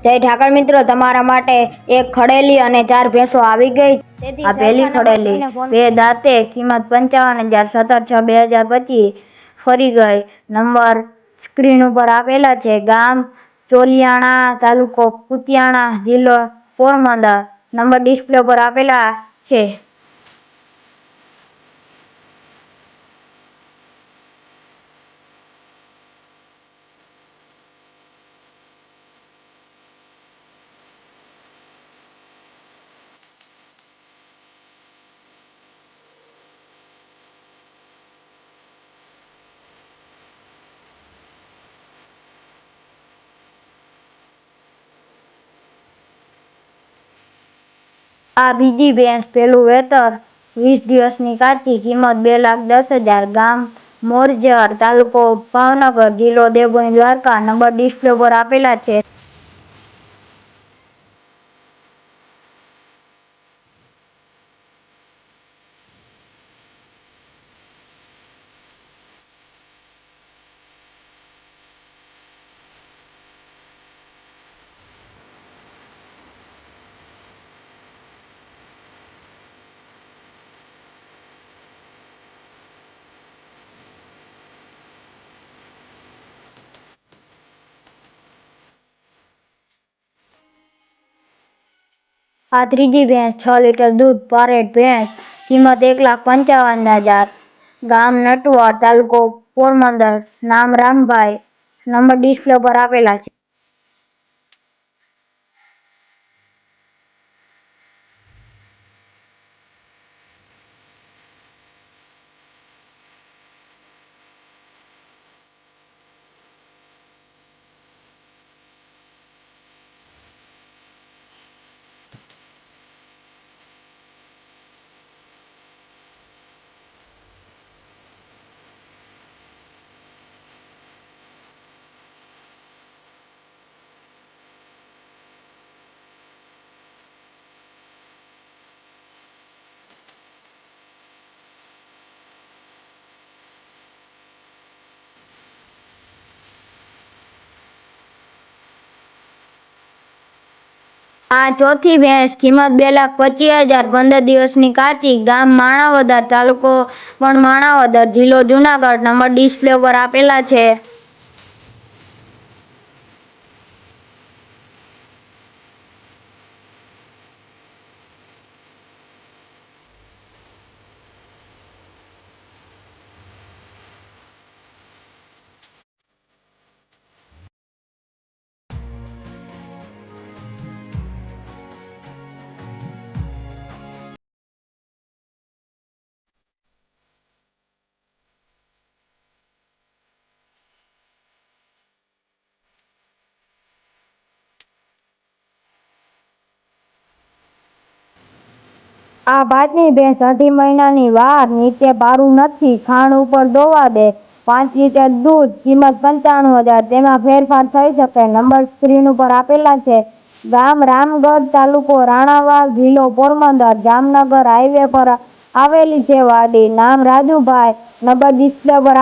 જય ઠાકર મિત્રો, તમારા માટે એક ખડેલી અને 4 ભેંસો આવી ગઈ. આ પહેલી ખડેલી 2 દાંતે, કિંમત 55,000, 17/6/2025 ફરી ગઈ. નંબર સ્ક્રીન ઉપર આપેલા છે. ગામ ચોલિયાણા, તાલુકો કુતિયાણા, જિલ્લો પોરબંદર. નંબર ડિસ્પ્લે પર આપેલા છે. આ બીજી ભેંસ, પહેલું વેતર, 20 દિવસની કાચી, કિંમત 2,10,000, ગામ મોરજર, તાલુકો ભાવનગર, જિલ્લો દેવભૂમિ દ્વારકા. નંબર ડિસ્પ્લે પર આપેલા છે. આ ત્રીજી ભેંસ, 6 લીટર દૂધ, પારેટ ભેંસ, કિંમત 1,55,000, ગામ નટવર, તાલુકો પોરબંદર, નામ રામભાઈ. નંબર ડિસ્પ્લે પર આપેલા છે. આ ચોથી ભેંસ, કિંમત 2,25,000, 15 દિવસની કાચી, ગામ માણાવદર, તાલુકો પણ માણાવદર, જિલ્લો જુનાગઢ. નંબર ડિસ્પ્લે પર આપેલા છે. આ પાંચમી ભેંસ, 2.5 મહિનાની વાર, નીચે પારું નથી, ખાણ ઉપર દોવા દે, 5 લીટર દૂધ, કિંમત 95,000, તેમાં ફેરફાર થઈ શકે. નંબર સ્ક્રીન ઉપર આપેલા છે. ગામ રામગઢ, તાલુકો રાણાવાવ, જિલ્લો પોરબંદર, જામનગર હાઈવે પર આવેલી છે વાડી. નામ રાજુભાઈ. નંબર ડિસ્પ્લે પર